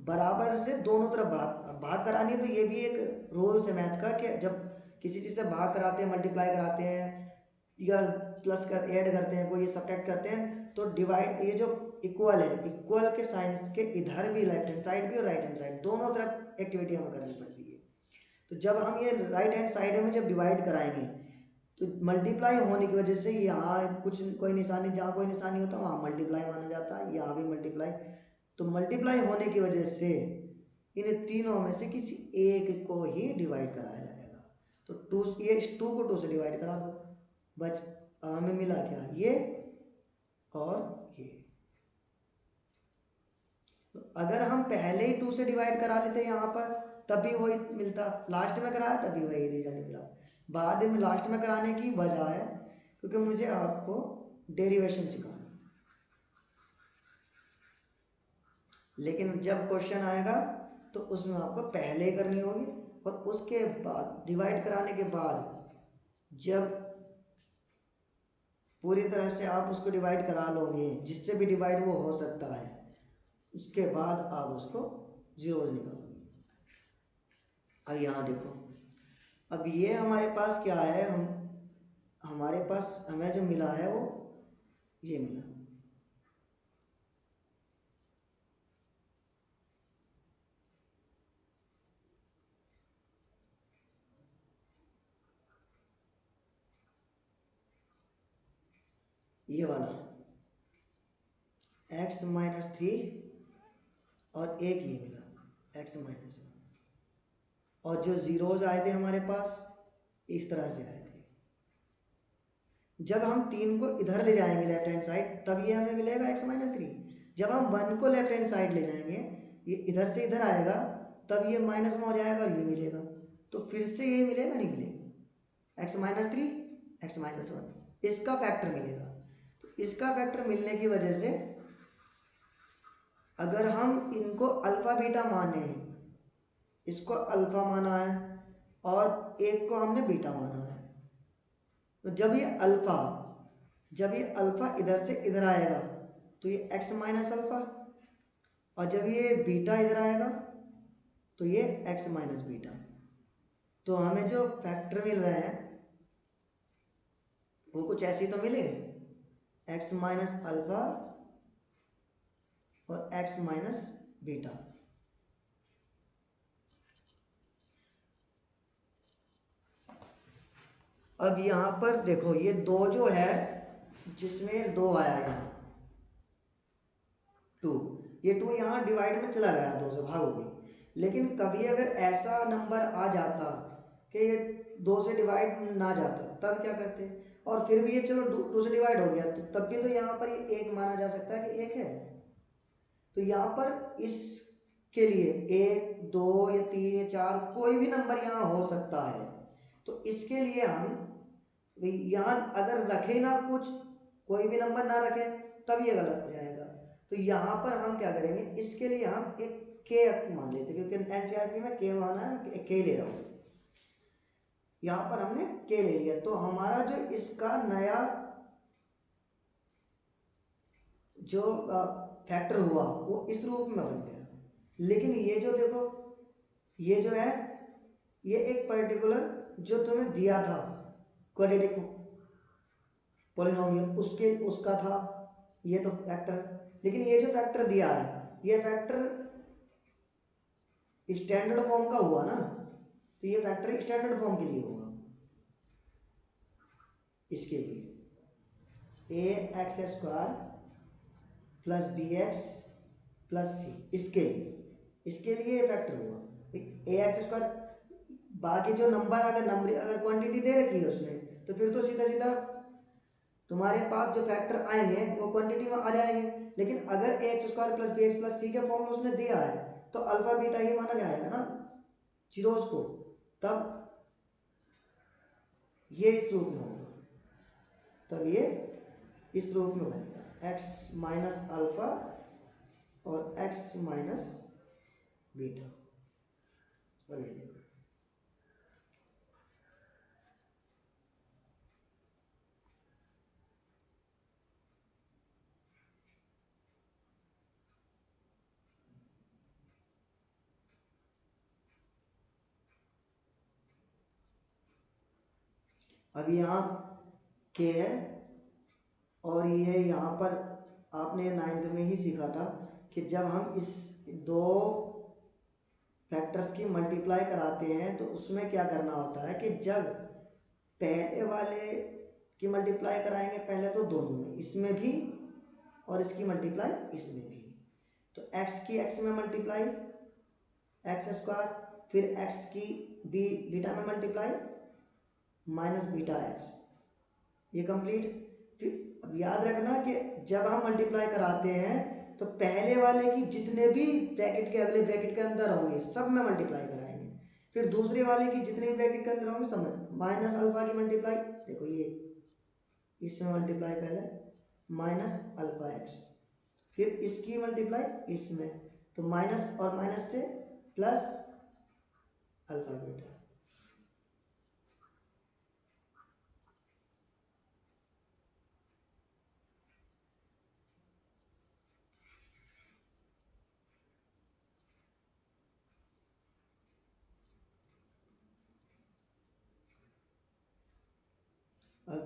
बराबर से दोनों तरफ भाग करानी है, तो ये भी एक रूल्स है मैथ का कि जब किसी चीज़ से भाग कराते हैं, मल्टीप्लाई कराते हैं या प्लस कर ऐड करते हैं, कोई ये सब्ट्रैक्ट करते हैं, तो डिवाइड, ये जो इक्वल है, इक्वल के साइन के इधर भी लेफ्ट हैंड साइड भी और राइट हैंड साइड दोनों तरफ एक्टिविटी हमें करनी पड़ती है। तो जब हम ये राइट हैंड साइड में जब डिवाइड कराएंगे तो मल्टीप्लाई होने की वजह से यहाँ कुछ कोई निशानी, जहाँ कोई निशानी होता है वहाँ मल्टीप्लाई माना जाता है, यहाँ भी मल्टीप्लाई। तो मल्टीप्लाई होने की वजह से इन तीनों में से किसी एक को ही डिवाइड कराया जाएगा। तो 2, ये 2 को 2 से डिवाइड करा दो, बस हमें मिला क्या, ये और ये। तो अगर हम पहले ही 2 से डिवाइड करा लेते यहाँ पर तब भी वही मिलता, लास्ट में कराया तभी वही रिजल्ट मिला। बाद में लास्ट में कराने की वजह है क्योंकि मुझे आपको डेरिवेशन सिखाना, लेकिन जब क्वेश्चन आएगा तो उसमें आपको पहले ही करनी होगी और उसके बाद डिवाइड कराने के बाद जब पूरी तरह से आप उसको डिवाइड करा लोगे, जिससे भी डिवाइड वो हो सकता है, उसके बाद आप उसको जीरोज निकालोगे। अब यहाँ देखो, अब ये हमारे पास क्या है, हमारे पास हमें जो मिला है वो ये मिला, ये वाला x-3 और एक ये मिला x-1, और जो जीरोज आए थे हमारे पास इस तरह से आए थे। जब हम 3 को इधर ले जाएंगे लेफ्ट हैंड साइड तब ये हमें मिलेगा x-3। जब हम 1 को लेफ्ट हैंड साइड ले जाएंगे, ये इधर से इधर आएगा, तब ये माइनस में हो जाएगा और ये मिलेगा, तो फिर से ये मिलेगा नहीं मिलेगा, x-3 x-1 इसका फैक्टर मिलेगा। तो इसका फैक्टर मिलने की वजह से अगर हम इनको अल्फा बीटा माने, इसको अल्फा माना है और एक को हमने बीटा माना है, तो जब ये अल्फा इधर से इधर आएगा तो ये x-अल्फा, और जब ये बीटा इधर आएगा तो ये x-बीटा। तो हमें जो फैक्टर मिल रहे हैं वो कुछ ऐसे ही तो मिले, एक्स माइनस अल्फा और एक्स माइनस बीटा। अब यहां पर देखो ये दो जो है, जिसमें दो आया यहाँ 2, ये 2 यहाँ डिवाइड में चला गया, 2 से भाग हो गई। लेकिन कभी अगर ऐसा नंबर आ जाता कि ये 2 से डिवाइड ना जाता, तब क्या करते? और फिर भी ये चलो 2 से डिवाइड हो गया, तो तब भी तो यहाँ पर ये 1 माना जा सकता है कि 1 है। तो यहाँ पर इसके लिए 1, 2 या 3 या 4 कोई भी नंबर यहाँ हो सकता है। तो इसके लिए हम यहाँ अगर रखे ना कुछ, कोई भी नंबर ना रखे, तब ये गलत हो जाएगा। तो यहाँ पर हम क्या करेंगे, इसके लिए हम एक के मान लेते हैं, क्योंकि एनसीईआरटी में के माना है, के ले रहा हूँ। यहाँ पर हमने के ले लिया, तो हमारा जो इसका नया जो फैक्टर हुआ वो इस रूप में बन गया। लेकिन ये जो देखो, ये जो है, ये एक पर्टिकुलर जो तुम्हें दिया था क्वाड्रेटिक पॉलिनोमियल, उसका था ये तो फैक्टर। लेकिन ये जो फैक्टर दिया है, ये फैक्टर स्टैंडर्ड फॉर्म का हुआ ना, तो ये फैक्टर स्टैंडर्ड फॉर्म के लिए होगा। इसके लिए a x square plus b x plus c, इसके लिए ये फैक्टर हुआ ए एक्स स्क्वायर। बाकी जो नंबर अगर क्वांटिटी दे रखी है उसमें, तो फिर तो सीधा सीधा तुम्हारे पास जो फैक्टर आएंगे वो क्वांटिटी में आ जाएंगे। लेकिन अगर a x square plus b x plus c के फॉर्म में उसने दिया है, तो अल्फा बीटा ही माना जाएगा ना जीरोस को, तब ये इस रूप में होगा, तब ये इस रूप में बनेगा एक्स माइनस अल्फा और एक्स माइनस बीटा। अब यहाँ के है, और ये यहाँ पर आपने 9th में ही सीखा था कि जब हम इस दो फैक्टर्स की मल्टीप्लाई कराते हैं, तो उसमें क्या करना होता है कि जब पहले वाले की मल्टीप्लाई कराएंगे, पहले तो दोनों में, इसमें भी और इसकी मल्टीप्लाई इसमें भी, तो x की x में मल्टीप्लाई एक्स स्क्वायर, फिर x की बीटा में मल्टीप्लाई माइनस बीटा एक्स, ये कंप्लीट। फिर अब याद रखना कि जब हम मल्टीप्लाई कराते हैं, तो पहले वाले की जितने भी ब्रैकेट के अगले ब्रैकेट के अंदर होंगे सब में मल्टीप्लाई कराएंगे, फिर दूसरे वाले की जितने भी ब्रैकेट के अंदर होंगे सब में माइनस अल्फा की मल्टीप्लाई, देखो ये इसमें मल्टीप्लाई पहले माइनस अल्फा एक्स, फिर इसकी मल्टीप्लाई इसमें, तो माइनस और माइनस से प्लस अल्फा बीटा।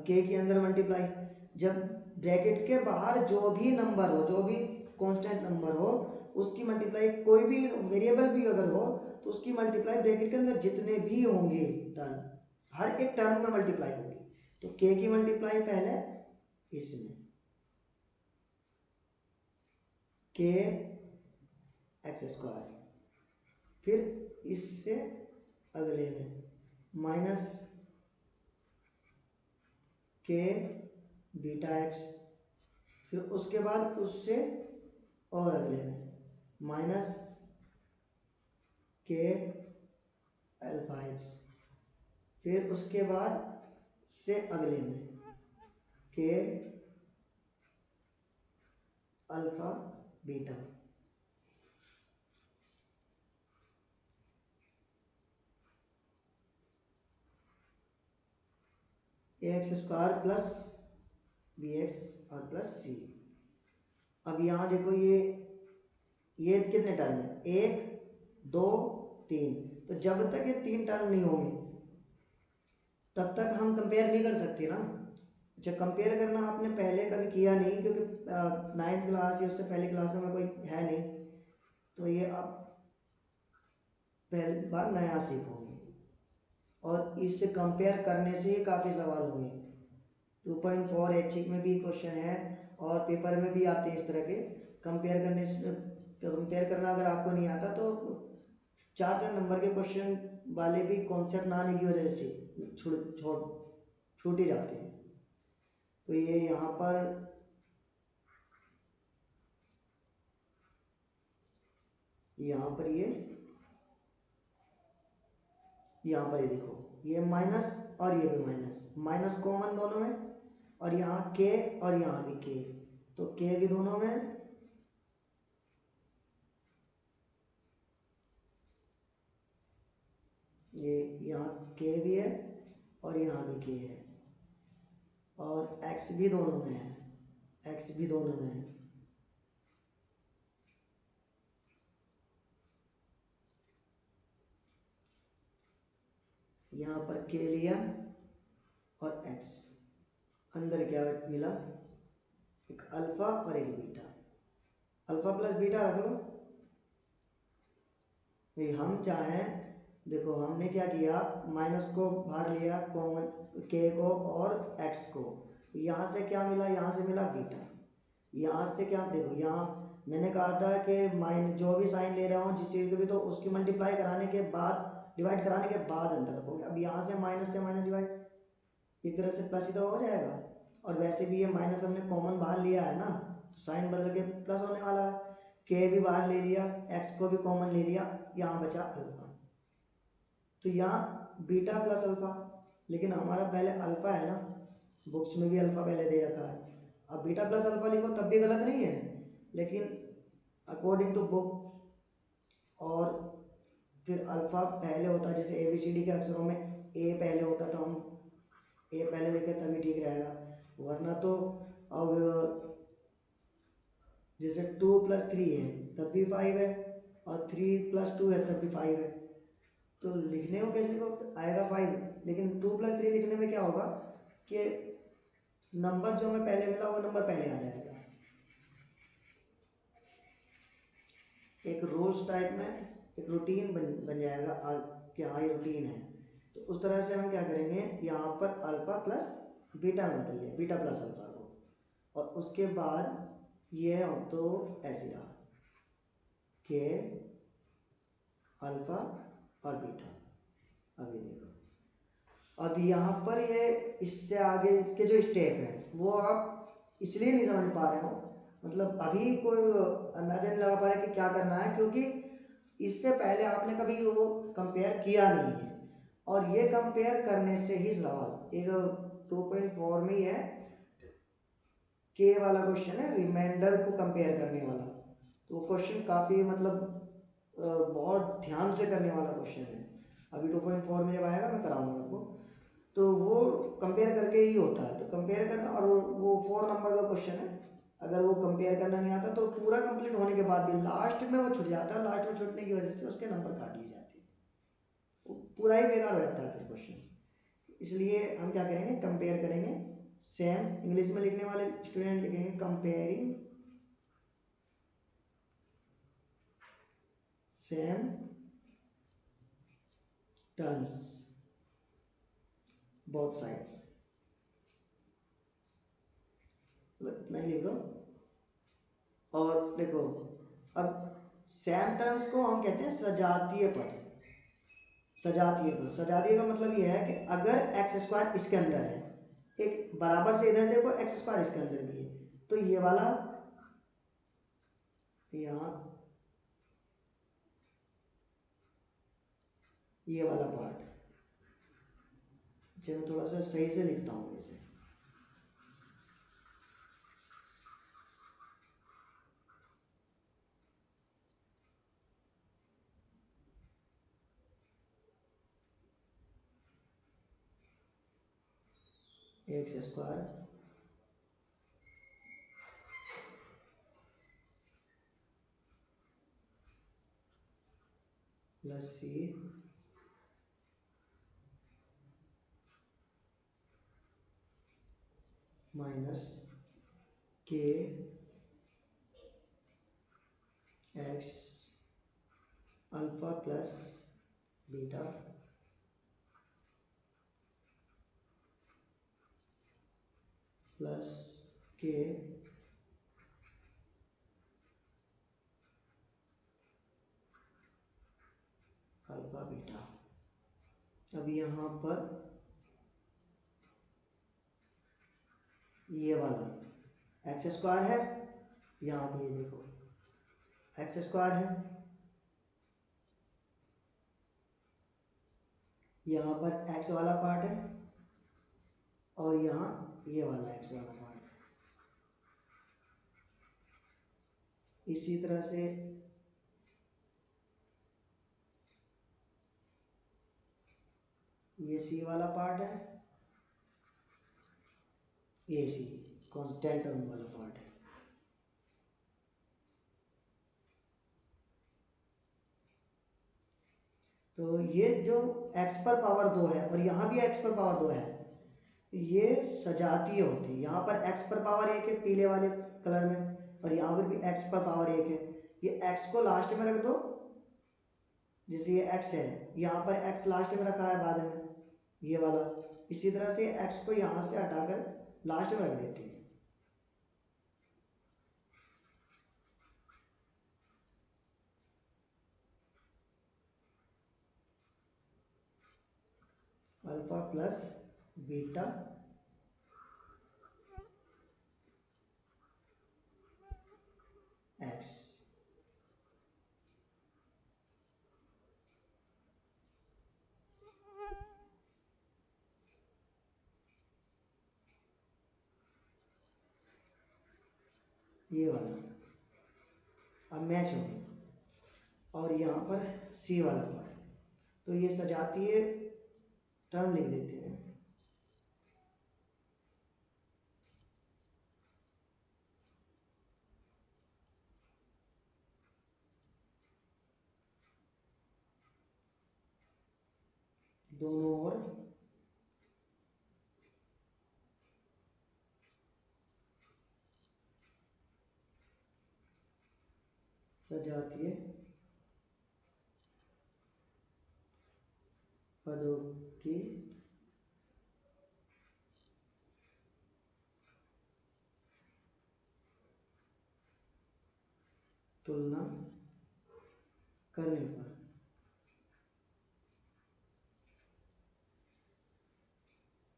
के के अंदर मल्टीप्लाई, जब ब्रैकेट के बाहर जो भी नंबर हो, जो भी कांस्टेंट नंबर हो, उसकी मल्टीप्लाई, कोई भी वेरिएबल भी अगर हो, तो उसकी मल्टीप्लाई ब्रैकेट के अंदर जितने भी होंगे टर्म, हर एक टर्म में मल्टीप्लाई होगी। तो के की मल्टीप्लाई पहले इसमें के एक्स स्क्वायर, फिर इससे अगले में माइनस के बीटा एक्स, फिर उसके बाद उससे और अगले में माइनस के अल्फा एक्स, फिर उसके बाद से अगले में के alpha beta, x square plus b x और प्लस सी। अब यहाँ देखो ये कितने टर्म है, 1 2 3, तो जब तक ये 3 टर्म नहीं होंगे तब तक हम कंपेयर नहीं कर सकते ना। अच्छा, कंपेयर करना आपने पहले कभी किया नहीं, क्योंकि 9th क्लास या उससे पहले क्लासों में कोई है नहीं, तो ये आप पहली बार नया सीखोगे। और इससे कंपेयर करने से ही काफ़ी सवाल होंगे। 2.4 ऐच्छिक में भी क्वेश्चन है और पेपर में भी आते हैं इस तरह के। कंपेयर करना अगर आपको नहीं आता तो 4-4 नंबर के क्वेश्चन वाले भी कॉन्सेप्ट ना आने की वजह से छूट ही जाते हैं। तो ये यहाँ पर ये देखो, ये माइनस और ये भी माइनस, माइनस कॉमन दोनों में, और यहाँ के और यहाँ भी के, तो के भी दोनों में, ये यहाँ के भी है और यहाँ भी के है, और एक्स भी दोनों में है, एक्स भी दोनों में है। यहाँ पर के लिया और एक्स, अंदर क्या मिला, एक अल्फा और एक बीटा, अल्फा प्लस बीटा रख लो। भाई हम चाहें, देखो हमने क्या किया, माइनस को बाहर लिया कॉमन, के को और एक्स को, यहाँ से क्या मिला, यहाँ से मिला बीटा, यहाँ से क्या, देखो यहाँ मैंने कहा था कि जो भी साइन ले रहा हूँ जिस चीज़ को भी, तो उसकी मल्टीप्लाई कराने के बाद, डिवाइड कराने के बाद अंदर रखोगे। अब यहाँ से माइनस डिवाइड, एक तरह से प्लस ही तो हो जाएगा, और वैसे भी ये माइनस हमने कॉमन बाहर लिया है ना, तो साइन बदल के प्लस होने वाला है। के भी बाहर ले लिया, एक्स को भी कॉमन ले लिया, यहाँ बचा अल्फा, तो यहाँ बीटा प्लस अल्फा, लेकिन हमारा पहले अल्फा है ना, बुक्स में भी अल्फा पहले दे रखा है। अब बीटा प्लस अल्फा लिखो तब भी गलत नहीं है, लेकिन अकॉर्डिंग टू बुक, और फिर अल्फा पहले होता है, जैसे ABCD के अक्षरों में ए पहले होता, तो हम ए पहले लिखे तभी ठीक रहेगा, वरना तो अब जैसे 2 + 3 है तब भी 5 है, और 3 + 2 है तब भी 5 है, तो लिखने को कैसे लिखो, आएगा 5, लेकिन 2 + 3 लिखने में क्या होगा कि नंबर जो हमें पहले मिला वो नंबर पहले आ जाएगा, एक रूल्स टाइप में, एक रूटीन बन जाएगा कि हाँ ये रूटीन है। तो उस तरह से हम क्या करेंगे, यहाँ पर अल्फा प्लस बीटा में बदल लिया, बीटा प्लस अल्फा को, और उसके बाद ये तो ऐसे रहा के अल्फा और बीटा। अभी देखो, अब यहाँ पर ये इससे आगे के जो स्टेप है वो आप इसलिए नहीं समझ पा रहे हो, मतलब अभी कोई अंदाजा नहीं लगा पा रहे कि क्या करना है, क्योंकि इससे पहले आपने कभी वो कंपेयर किया नहीं है, और ये कंपेयर करने से ही सवाल एक 2.4 में ही है, के वाला क्वेश्चन है, रिमाइंडर को कंपेयर करने वाला, तो क्वेश्चन काफ़ी मतलब बहुत ध्यान से करने वाला क्वेश्चन है। अभी 2.4 में जब आएगा मैं कराऊंगा आपको, तो वो कंपेयर करके ही होता है, तो कंपेयर करना, और वो 4 नंबर का क्वेश्चन है, अगर वो कंपेयर करना नहीं आता तो पूरा कंप्लीट होने के बाद भी लास्ट में वो छूट जाता है, लास्ट में छूटने की वजह से उसके नंबर काट लिए जाते हैं, वो पूरा ही बेकार हो जाता है फिर क्वेश्चन। इसलिए हम क्या करेंगे, कंपेयर करेंगे, सेम इंग्लिश में लिखने वाले स्टूडेंट लिखेंगे comparing same terms both sides, इतना ही लिख दो। और देखो, अब सेम टर्म्स को हम कहते हैं सजातीय पद, सजातीय पद, सजातीय का मतलब ये है कि अगर x² इसके अंदर है, एक बराबर से इधर देखो x² इसके अंदर भी है, तो ये वाला यहाँ, ये वाला पार्ट, चलो थोड़ा सा सही से लिखता हूँ इसे, x² प्लस c माइनस के x alpha plus beta plus के अल्फा बीटा। अब यहाँ पर ये वाला एक्स स्क्वायर है, यहाँ पर ये देखो एक्स स्क्वायर है, यहाँ पर एक्स वाला पार्ट है और यहाँ ये वाला एक्स वाला पार्ट है। इसी तरह से ये सी वाला पार्ट है, ये सी कांस्टेंट टर्म वाला पार्ट है। तो ये जो x पर पावर 2 है और यहाँ भी x पर पावर 2 है, ये सजातीय होती है। यहाँ पर x पर पावर 1 है पीले वाले कलर में, और यहाँ पर भी x पर पावर 1 है। ये x को लास्ट में रख दो, जैसे ये x है, यहाँ पर x लास्ट में रखा है बाद में ये वाला, इसी तरह से x को यहाँ से हटाकर लास्ट में रख देते हैं। Alpha plus beta x. ये वाला अब मैच हो गया, और यहाँ पर सी वाला पार्ट, तो ये सजातीय टर्म लिख देते हैं। दोनों ओर सजातीय पदों की तुलना करने पर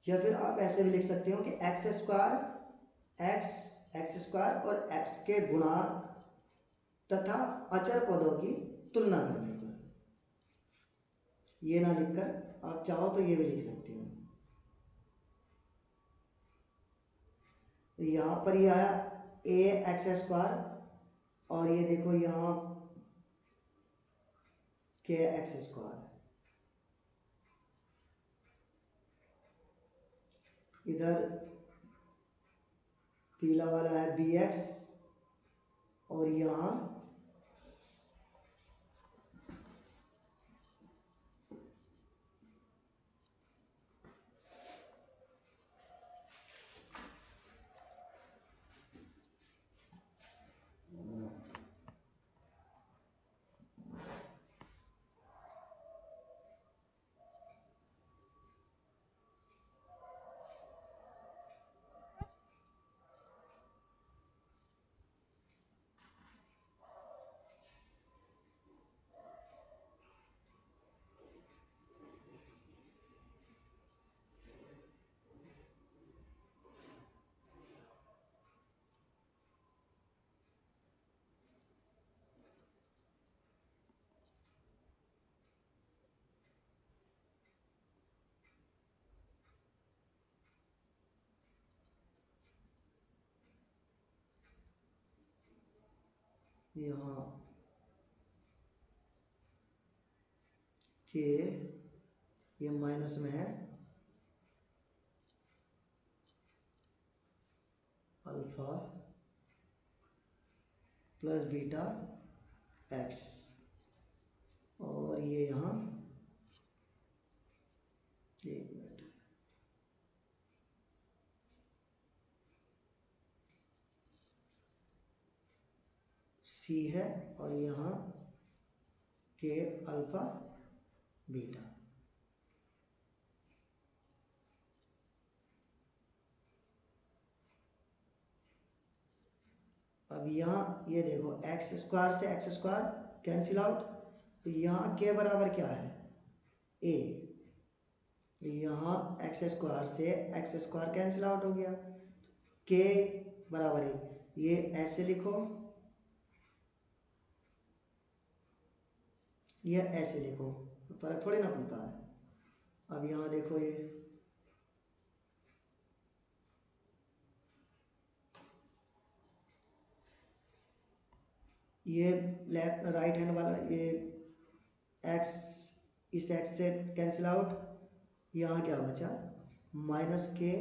या फिर आप ऐसे भी लिख सकते हो कि एक्स स्क्वायर एक्स स्क्वायर और एक्स के गुणांक तथा अचर पदों की तुलना करने पर। ये ना लिखकर आप चाहो तो ये भी लिख सकते हो। तो यहाँ पर ये आया ए एक्स स्क्वायर, और ये देखो यहाँ के एक्स स्क्वायर, इधर पीला वाला है बी एक्स, और यहाँ यहाँ के ये माइनस में है, अल्फा प्लस बीटा एक्स, और ये यहाँ एक मिनट सी है और यहाँ के अल्फा बीटा। अब यहाँ ये देखो एक्स स्क्वायर से एक्स स्क्वायर कैंसिल आउट, तो यहाँ के बराबर क्या है ए, यहाँ एक्स स्क्वायर से एक्स स्क्वायर कैंसिल आउट हो गया, के बराबर ए, ये ऐसे लिखो, ये ऐसे लिखो, फर्क थोड़ी ना पड़ता है। अब यहाँ देखो ये लेफ्ट राइट हैंड वाला ये एक्स इस एक्स से कैंसिल आउट, यहाँ क्या बचा माइनस के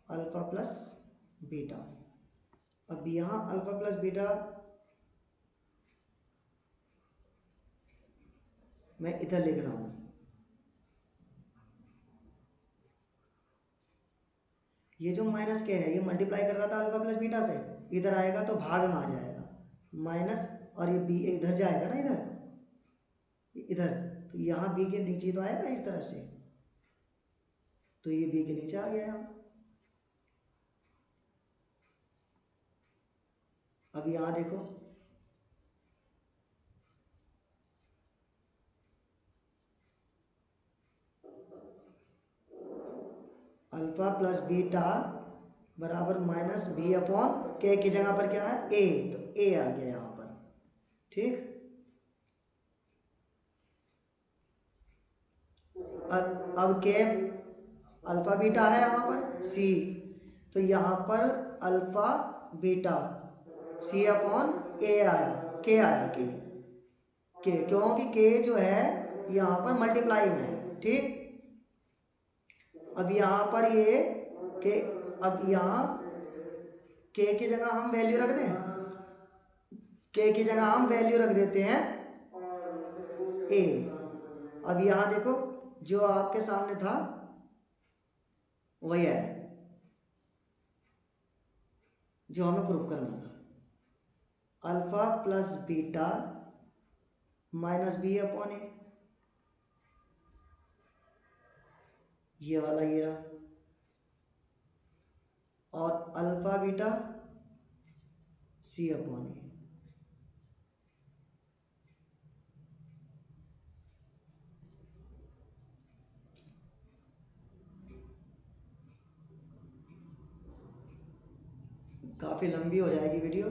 अल्फा प्लस बीटा। अब यहाँ अल्फा प्लस बीटा मैं इधर लिख रहा हूँ, ये जो माइनस के है ये मल्टीप्लाई कर रहा था अल्फा प्लस बीटा से, इधर आएगा तो भाग में आ जाएगा माइनस, और ये बी इधर जाएगा ना इधर, तो यहाँ बी के नीचे तो आएगा इस तरह से, तो ये बी के नीचे आ गया। अब यहाँ देखो अल्फा प्लस बीटा बराबर माइनस बी अपॉन के की जगह पर क्या है ए, तो ए आ गया यहाँ पर, ठीक। अब के अल्फा बीटा है यहाँ पर सी, तो यहाँ पर अल्फा बीटा सी अपॉन ए आया, के आया के क्योंकि के जो है यहाँ पर मल्टीप्लाई में है, ठीक। अब यहाँ पर ये के, अब यहाँ के की जगह हम वैल्यू रख दें, के की जगह हम वैल्यू रख देते हैं ए। अब यहाँ देखो जो आपके सामने था वही है जो हमें प्रूफ करना था, alpha plus beta minus b upon a, ये वाला ये रहा, और alpha beta c upon a. काफ़ी लंबी हो जाएगी वीडियो,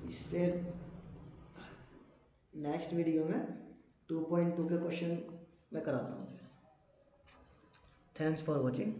इससे नेक्स्ट वीडियो में 2.2 के क्वेश्चन मैं कराता हूँ। Thanks for watching.